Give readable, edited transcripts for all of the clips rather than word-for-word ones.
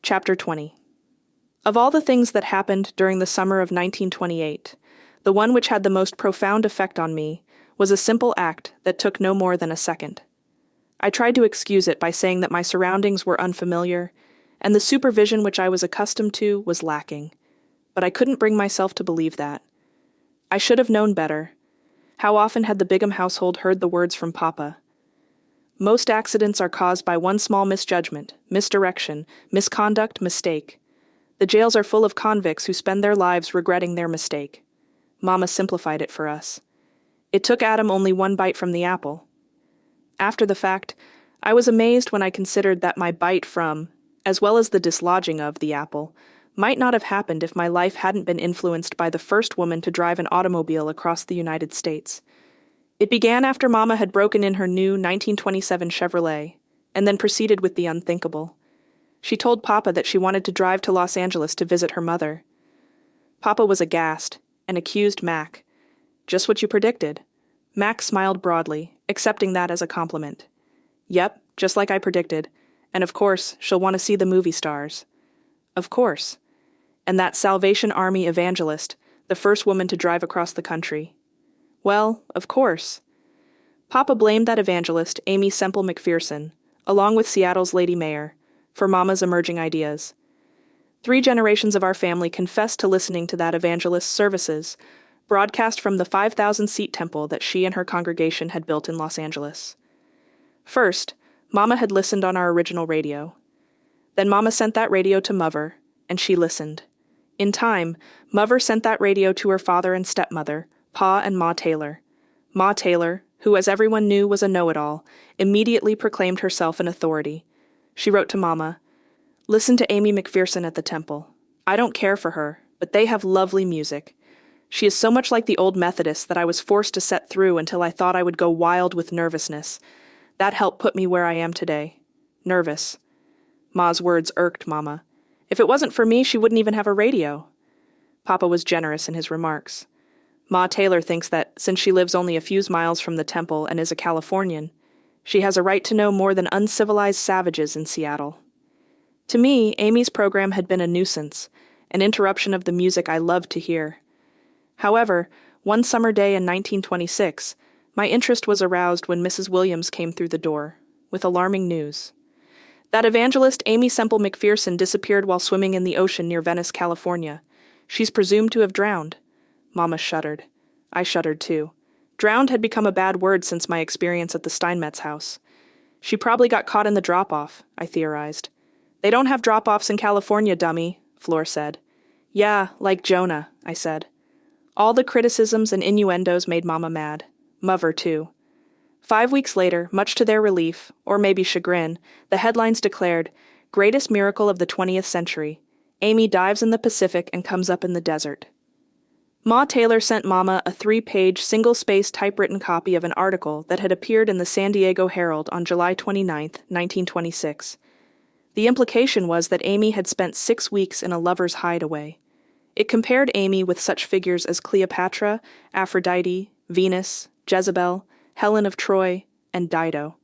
Chapter 20. Of all the things that happened during the summer of 1928, the one which had the most profound effect on me was a simple act that took no more than a second. I tried to excuse it by saying that my surroundings were unfamiliar, and the supervision which I was accustomed to was lacking. But I couldn't bring myself to believe that. I should have known better. How often had the Bigham household heard the words from Papa? Most accidents are caused by one small misjudgment, misdirection, misconduct, mistake. The jails are full of convicts who spend their lives regretting their mistake. Mama simplified it for us. It took Adam only one bite from the apple. After the fact, I was amazed when I considered that my bite from, as well as the dislodging of, the apple, might not have happened if my life hadn't been influenced by the first woman to drive an automobile across the United States. It began after Mama had broken in her new 1927 Chevrolet, and then proceeded with the unthinkable. She told Papa that she wanted to drive to Los Angeles to visit her mother. Papa was aghast, and accused Mac. Just what you predicted. Mac smiled broadly, accepting that as a compliment. Yep, just like I predicted. And of course, she'll want to see the movie stars. Of course. And that Salvation Army evangelist, the first woman to drive across the country. Well, of course. Papa blamed that evangelist, Amy Semple McPherson, along with Seattle's Lady Mayor, for Mama's emerging ideas. 3 generations of our family confessed to listening to that evangelist's services, broadcast from the 5,000-seat temple that she and her congregation had built in Los Angeles. First, Mama had listened on our original radio. Then Mama sent that radio to Mother, and she listened. In time, Mother sent that radio to her father and stepmother, Pa and Ma Taylor. Ma Taylor, who as everyone knew was a know-it-all, immediately proclaimed herself an authority. She wrote to Mama, "Listen to Amy McPherson at the temple. I don't care for her, but they have lovely music. She is so much like the old Methodists that I was forced to set through until I thought I would go wild with nervousness. That helped put me where I am today. Nervous." Ma's words irked Mama. If it wasn't for me, she wouldn't even have a radio. Papa was generous in his remarks. Ma Taylor thinks that, since she lives only a few miles from the temple and is a Californian, she has a right to know more than uncivilized savages in Seattle. To me, Amy's program had been a nuisance, an interruption of the music I loved to hear. However, one summer day in 1926, my interest was aroused when Mrs. Williams came through the door, with alarming news. That evangelist Amy Semple McPherson disappeared while swimming in the ocean near Venice, California. She's presumed to have drowned. Mama shuddered. I shuddered too. Drowned had become a bad word since my experience at the Steinmetz house. She probably got caught in the drop-off, I theorized. They don't have drop-offs in California, dummy, Fleur said. Yeah, like Jonah, I said. All the criticisms and innuendos made Mama mad. Mother, too. 5 weeks later, much to their relief, or maybe chagrin, the headlines declared, "Greatest miracle of the 20th century. Amy dives in the Pacific and comes up in the desert." Ma Taylor sent Mama a 3-page, single-spaced typewritten copy of an article that had appeared in the San Diego Herald on July 29, 1926. The implication was that Amy had spent 6 weeks in a lover's hideaway. It compared Amy with such figures as Cleopatra, Aphrodite, Venus, Jezebel, Helen of Troy, and Dido.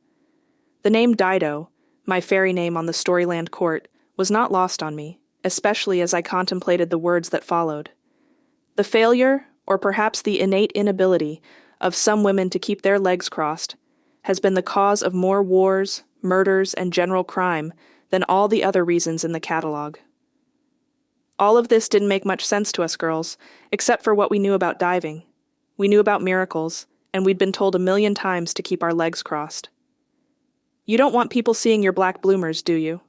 The name Dido, my fairy name on the Storyland court, was not lost on me, especially as I contemplated the words that followed. The failure, or perhaps the innate inability, of some women to keep their legs crossed, has been the cause of more wars, murders, and general crime than all the other reasons in the catalog. All of this didn't make much sense to us girls, except for what we knew about diving. We knew about miracles, and we'd been told 1,000,000 times to keep our legs crossed. You don't want people seeing your black bloomers, do you?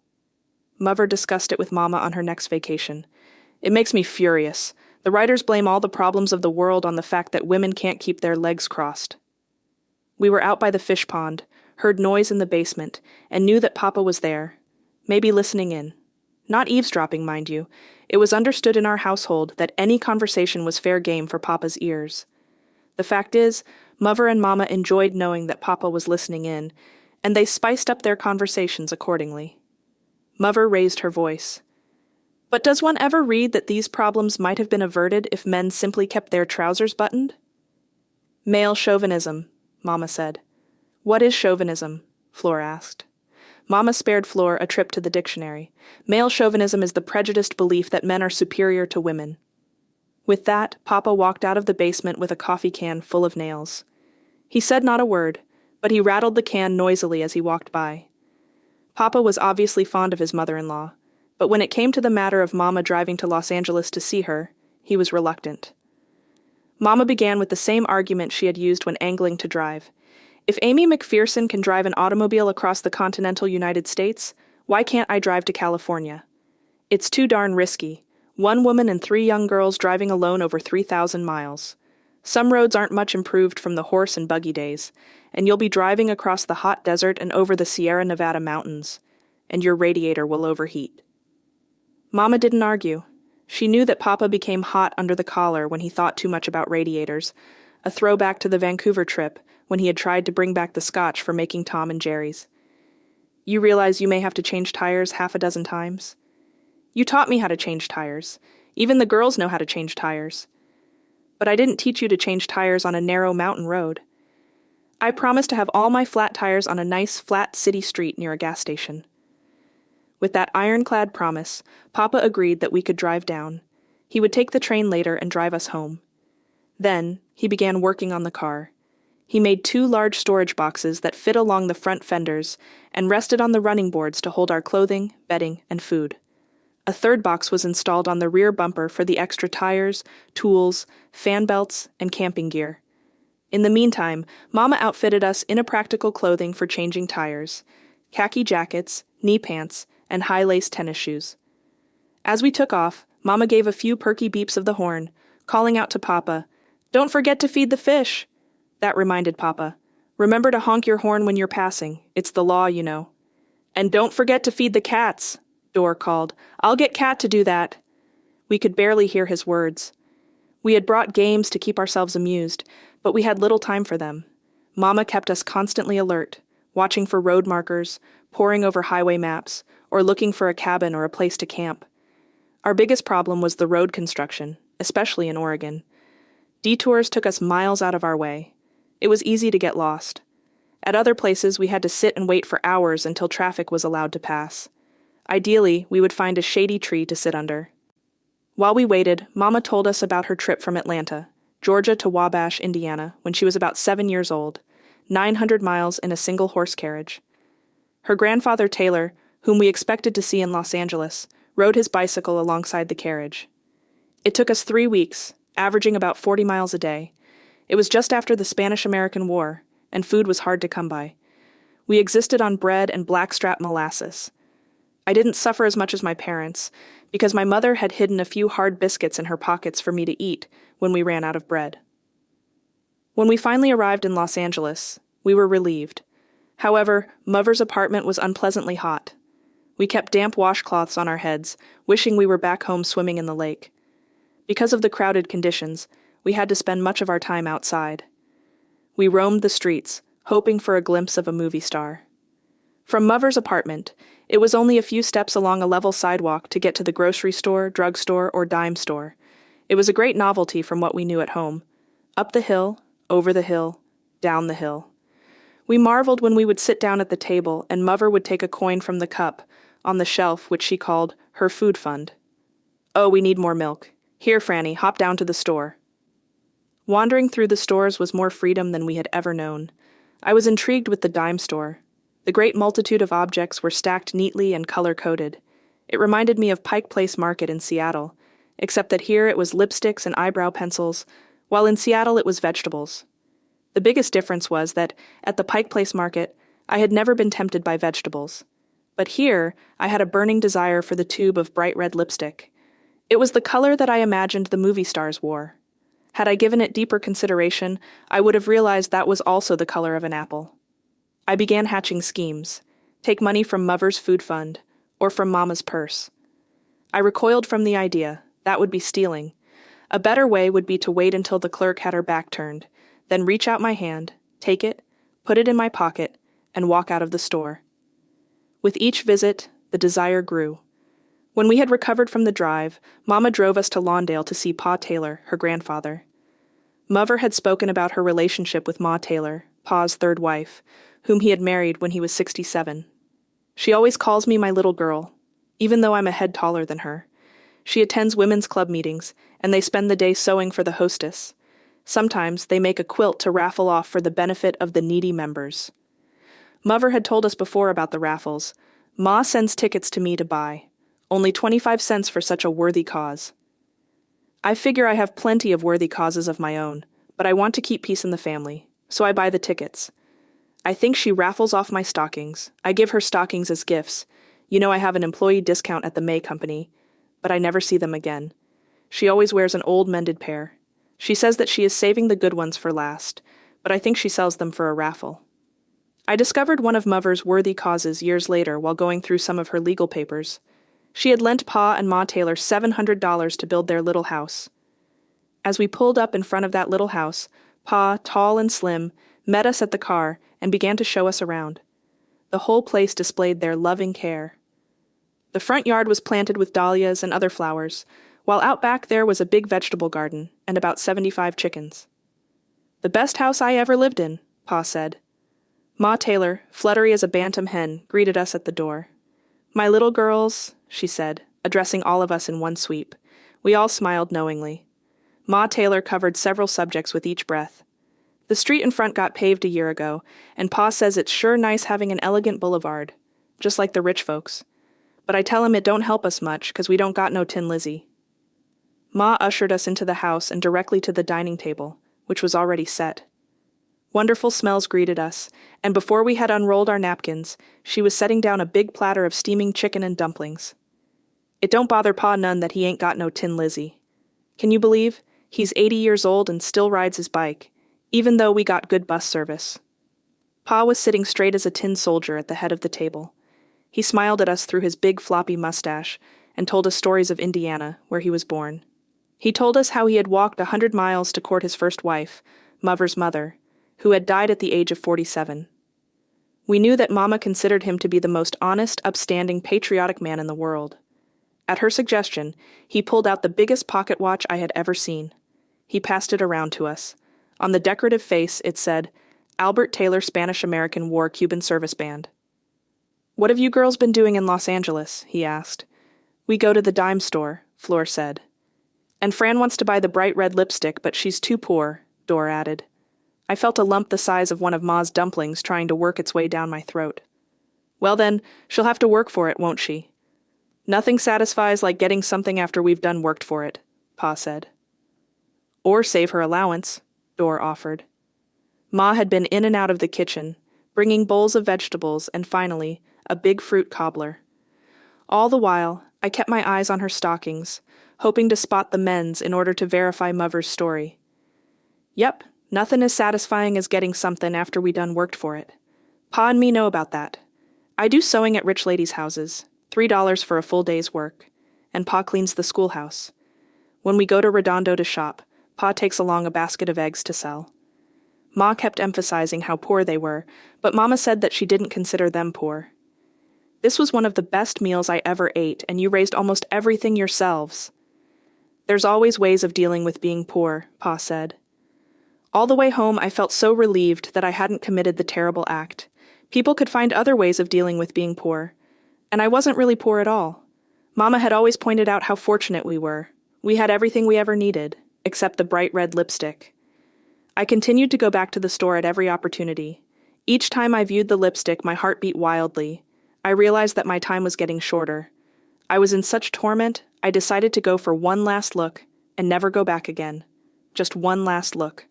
Mother discussed it with Mama on her next vacation. It makes me furious. The writers blame all the problems of the world on the fact that women can't keep their legs crossed. We were out by the fish pond, heard noise in the basement, and knew that Papa was there, maybe listening in. Not eavesdropping, mind you. It was understood in our household that any conversation was fair game for Papa's ears. The fact is, Mother and Mama enjoyed knowing that Papa was listening in, and they spiced up their conversations accordingly. Mother raised her voice. But does one ever read that these problems might have been averted if men simply kept their trousers buttoned? Male chauvinism, Mama said. What is chauvinism? Fleur asked. Mama spared Fleur a trip to the dictionary. Male chauvinism is the prejudiced belief that men are superior to women. With that, Papa walked out of the basement with a coffee can full of nails. He said not a word, but he rattled the can noisily as he walked by. Papa was obviously fond of his mother-in-law, but when it came to the matter of Mama driving to Los Angeles to see her, he was reluctant. Mama began with the same argument she had used when angling to drive. If Amy McPherson can drive an automobile across the continental United States, why can't I drive to California? It's too darn risky. One woman and 3 young girls driving alone over 3,000 miles. Some roads aren't much improved from the horse and buggy days, and you'll be driving across the hot desert and over the Sierra Nevada mountains, and your radiator will overheat. Mama didn't argue. She knew that Papa became hot under the collar when he thought too much about radiators, a throwback to the Vancouver trip when he had tried to bring back the scotch for making Tom and Jerry's. You realize you may have to change tires 6 times? You taught me how to change tires. Even the girls know how to change tires. But I didn't teach you to change tires on a narrow mountain road. I promised to have all my flat tires on a nice, flat city street near a gas station. With that ironclad promise, Papa agreed that we could drive down. He would take the train later and drive us home. Then, he began working on the car. He made 2 large storage boxes that fit along the front fenders and rested on the running boards to hold our clothing, bedding, and food. A 3rd box was installed on the rear bumper for the extra tires, tools, fan belts, and camping gear. In the meantime, Mama outfitted us in practical clothing for changing tires, khaki jackets, knee pants, and high-lace tennis shoes. As we took off, Mama gave a few perky beeps of the horn, calling out to Papa, "Don't forget to feed the fish!" That reminded Papa, "Remember to honk your horn when you're passing. It's the law, you know." "And don't forget to feed the cats," Dor called. "I'll get Cat to do that." We could barely hear his words. We had brought games to keep ourselves amused, but we had little time for them. Mama kept us constantly alert, watching for road markers, poring over highway maps, or looking for a cabin or a place to camp. Our biggest problem was the road construction, especially in Oregon. Detours took us miles out of our way. It was easy to get lost. At other places, we had to sit and wait for hours until traffic was allowed to pass. Ideally, we would find a shady tree to sit under. While we waited, Mama told us about her trip from Atlanta, Georgia to Wabash, Indiana, when she was about 7 years old, 900 miles in a single horse carriage. Her grandfather, Taylor, whom we expected to see in Los Angeles, rode his bicycle alongside the carriage. It took us 3 weeks, averaging about 40 miles a day. It was just after the Spanish-American War, and food was hard to come by. We existed on bread and blackstrap molasses. I didn't suffer as much as my parents, because my mother had hidden a few hard biscuits in her pockets for me to eat when we ran out of bread. When we finally arrived in Los Angeles, we were relieved. However, Mother's apartment was unpleasantly hot. We kept damp washcloths on our heads, wishing we were back home swimming in the lake. Because of the crowded conditions, we had to spend much of our time outside. We roamed the streets, hoping for a glimpse of a movie star. From Mother's apartment, it was only a few steps along a level sidewalk to get to the grocery store, drugstore, or dime store. It was a great novelty from what we knew at home. Up the hill, over the hill, down the hill. We marveled when we would sit down at the table and Mother would take a coin from the cup on the shelf which she called her food fund. "Oh, we need more milk. Here, Franny, hop down to the store." Wandering through the stores was more freedom than we had ever known. I was intrigued with the dime store. The great multitude of objects were stacked neatly and color-coded. It reminded me of Pike Place Market in Seattle, except that here it was lipsticks and eyebrow pencils, while in Seattle it was vegetables. The biggest difference was that, at the Pike Place Market, I had never been tempted by vegetables. But here, I had a burning desire for the tube of bright red lipstick. It was the color that I imagined the movie stars wore. Had I given it deeper consideration, I would have realized that was also the color of an apple. I began hatching schemes. Take money from Mother's food fund, or from Mama's purse. I recoiled from the idea. That would be stealing. A better way would be to wait until the clerk had her back turned, then reach out my hand, take it, put it in my pocket, and walk out of the store. With each visit, the desire grew. When we had recovered from the drive, Mama drove us to Lawndale to see Pa Taylor, her grandfather. Mother had spoken about her relationship with Ma Taylor, Pa's third wife, whom he had married when he was 67. She always calls me my little girl, even though I'm a head taller than her. She attends women's club meetings, and they spend the day sewing for the hostess. Sometimes they make a quilt to raffle off for the benefit of the needy members. Mother had told us before about the raffles. Ma sends tickets to me to buy. Only 25 cents for such a worthy cause. I figure I have plenty of worthy causes of my own, but I want to keep peace in the family, so I buy the tickets. I think she raffles off my stockings. I give her stockings as gifts. You know I have an employee discount at the May Company, but I never see them again. She always wears an old mended pair. She says that she is saving the good ones for last, but I think she sells them for a raffle. I discovered one of Mother's worthy causes years later while going through some of her legal papers. She had lent Pa and Ma Taylor $700 to build their little house. As we pulled up in front of that little house, Pa, tall and slim, met us at the car and began to show us around. The whole place displayed their loving care. The front yard was planted with dahlias and other flowers, while out back there was a big vegetable garden and about 75 chickens. "The best house I ever lived in," Pa said. Ma Taylor, fluttery as a bantam hen, greeted us at the door. "My little girls," she said, addressing all of us in one sweep. We all smiled knowingly. Ma Taylor covered several subjects with each breath. The street in front got paved a year ago, and Pa says it's sure nice having an elegant boulevard, just like the rich folks. But I tell him it don't help us much, 'cause we don't got no Tin Lizzie. Ma ushered us into the house and directly to the dining table, which was already set. Wonderful smells greeted us, and before we had unrolled our napkins, she was setting down a big platter of steaming chicken and dumplings. It don't bother Pa none that he ain't got no Tin Lizzie. Can you believe? He's 80 years old and still rides his bike, even though we got good bus service. Pa was sitting straight as a tin soldier at the head of the table. He smiled at us through his big floppy mustache and told us stories of Indiana, where he was born. He told us how he had walked 100 miles to court his first wife, Mother's mother, who had died at the age of 47. We knew that Mama considered him to be the most honest, upstanding, patriotic man in the world. At her suggestion, he pulled out the biggest pocket watch I had ever seen. He passed it around to us. On the decorative face, it said, "Albert Taylor Spanish-American War Cuban Service Band." "What have you girls been doing in Los Angeles?" he asked. "We go to the dime store," Fleur said. "And Fran wants to buy the bright red lipstick, but she's too poor," Dor added. I felt a lump the size of one of Ma's dumplings trying to work its way down my throat. "Well then, she'll have to work for it, won't she?" "Nothing satisfies like getting something after we've done worked for it," Pa said. "Or save her allowance," Dor offered. Ma had been in and out of the kitchen, bringing bowls of vegetables and finally, a big fruit cobbler. All the while, I kept my eyes on her stockings, hoping to spot the men's in order to verify Mother's story. Yep, nothing as satisfying as getting something after we done worked for it. Pa and me know about that. I do sewing at rich ladies' houses, $3 for a full day's work, and Pa cleans the schoolhouse. When we go to Redondo to shop, Pa takes along a basket of eggs to sell. Ma kept emphasizing how poor they were, but Mama said that she didn't consider them poor. "This was one of the best meals I ever ate, and you raised almost everything yourselves." "There's always ways of dealing with being poor," Pa said. All the way home, I felt so relieved that I hadn't committed the terrible act. People could find other ways of dealing with being poor. And I wasn't really poor at all. Mama had always pointed out how fortunate we were. We had everything we ever needed, except the bright red lipstick. I continued to go back to the store at every opportunity. Each time I viewed the lipstick, my heart beat wildly. I realized that my time was getting shorter. I was in such torment, I decided to go for one last look and never go back again. Just one last look.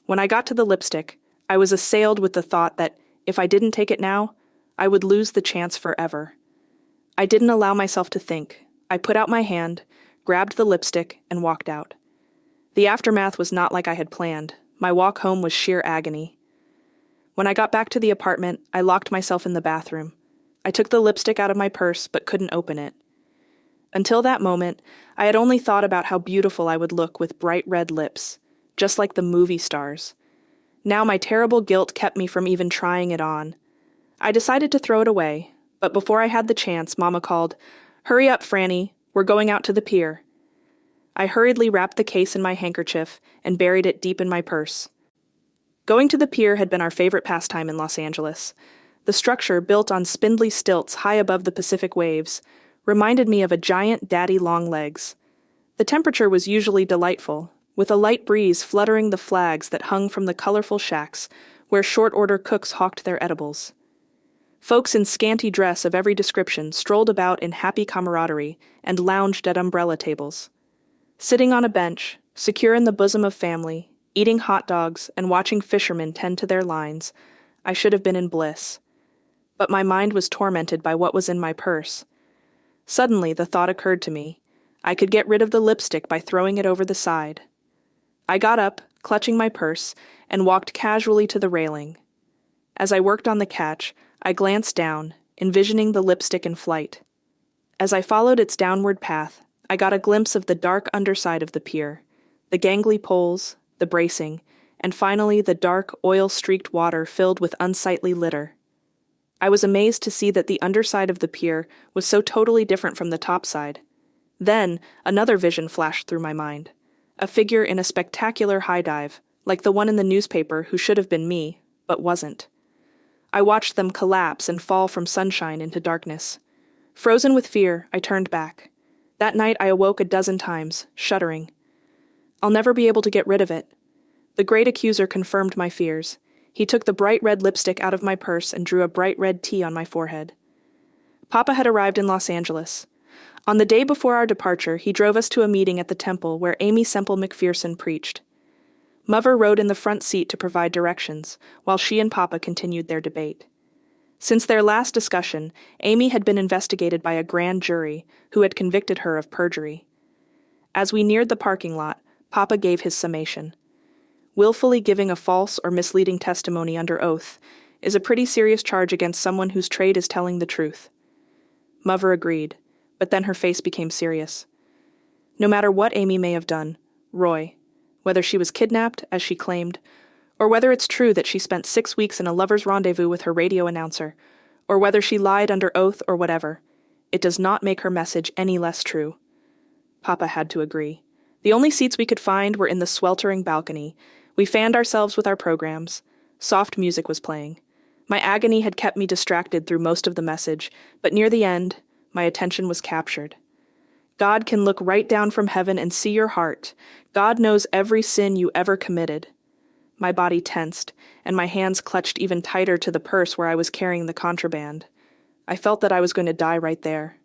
When I got to the lipstick, I was assailed with the thought that, if I didn't take it now, I would lose the chance forever. I didn't allow myself to think. I put out my hand, grabbed the lipstick, and walked out. The aftermath was not like I had planned. My walk home was sheer agony. When I got back to the apartment, I locked myself in the bathroom. I took the lipstick out of my purse, but couldn't open it. Until that moment, I had only thought about how beautiful I would look with bright red lips, just like the movie stars. Now my terrible guilt kept me from even trying it on. I decided to throw it away, but before I had the chance, Mama called, "Hurry up, Franny, we're going out to the pier." I hurriedly wrapped the case in my handkerchief and buried it deep in my purse. Going to the pier had been our favorite pastime in Los Angeles. The structure, built on spindly stilts high above the Pacific waves, reminded me of a giant daddy-long-legs. The temperature was usually delightful, with a light breeze fluttering the flags that hung from the colorful shacks where short-order cooks hawked their edibles. Folks in scanty dress of every description strolled about in happy camaraderie and lounged at umbrella tables. Sitting on a bench, secure in the bosom of family, eating hot dogs and watching fishermen tend to their lines, I should have been in bliss. But my mind was tormented by what was in my purse. Suddenly the thought occurred to me. I could get rid of the lipstick by throwing it over the side. I got up, clutching my purse, and walked casually to the railing. As I worked on the catch, I glanced down, envisioning the lipstick in flight. As I followed its downward path, I got a glimpse of the dark underside of the pier, the gangly poles, the bracing, and finally the dark, oil-streaked water filled with unsightly litter. I was amazed to see that the underside of the pier was so totally different from the topside. Then, another vision flashed through my mind. A figure in a spectacular high dive, like the one in the newspaper who should have been me, but wasn't. I watched them collapse and fall from sunshine into darkness. Frozen with fear, I turned back. That night I awoke a dozen times, shuddering. I'll never be able to get rid of it. The great accuser confirmed my fears. He took the bright red lipstick out of my purse and drew a bright red T on my forehead. Papa had arrived in Los Angeles. On the day before our departure, he drove us to a meeting at the temple where Amy Semple McPherson preached. Mother rode in the front seat to provide directions, while she and Papa continued their debate. Since their last discussion, Amy had been investigated by a grand jury who had convicted her of perjury. As we neared the parking lot, Papa gave his summation. Willfully giving a false or misleading testimony under oath is a pretty serious charge against someone whose trade is telling the truth. Mother agreed, but then her face became serious. No matter what Amy may have done, Roy, whether she was kidnapped, as she claimed, or whether it's true that she spent 6 weeks in a lover's rendezvous with her radio announcer, or whether she lied under oath or whatever, it does not make her message any less true. Papa had to agree. The only seats we could find were in the sweltering balcony. We fanned ourselves with our programs. Soft music was playing. My agony had kept me distracted through most of the message, but near the end, my attention was captured. God can look right down from heaven and see your heart. God knows every sin you ever committed. My body tensed, and my hands clutched even tighter to the purse where I was carrying the contraband. I felt that I was going to die right there.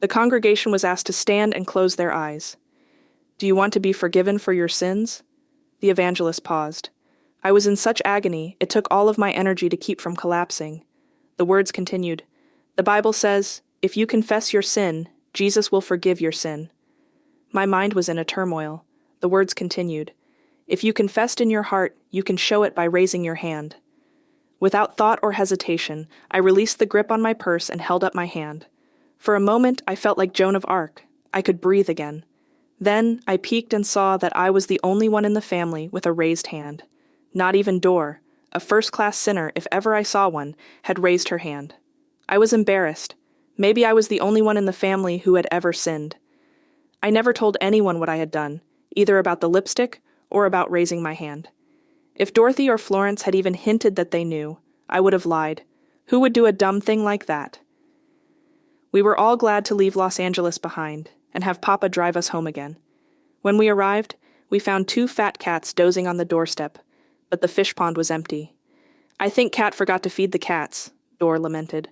The congregation was asked to stand and close their eyes. Do you want to be forgiven for your sins? The evangelist paused. I was in such agony, it took all of my energy to keep from collapsing. The words continued. The Bible says, if you confess your sin, Jesus will forgive your sin. My mind was in a turmoil. The words continued. If you confessed in your heart, you can show it by raising your hand. Without thought or hesitation, I released the grip on my purse and held up my hand. For a moment, I felt like Joan of Arc. I could breathe again. Then, I peeked and saw that I was the only one in the family with a raised hand. Not even Dor, a first-class sinner if ever I saw one, had raised her hand. I was embarrassed. Maybe I was the only one in the family who had ever sinned. I never told anyone what I had done, either about the lipstick or about raising my hand. If Dorothy or Florence had even hinted that they knew, I would have lied. Who would do a dumb thing like that? We were all glad to leave Los Angeles behind and have Papa drive us home again. When we arrived, we found 2 fat cats dozing on the doorstep, but the fish pond was empty. I think Cat forgot to feed the cats, Dor lamented.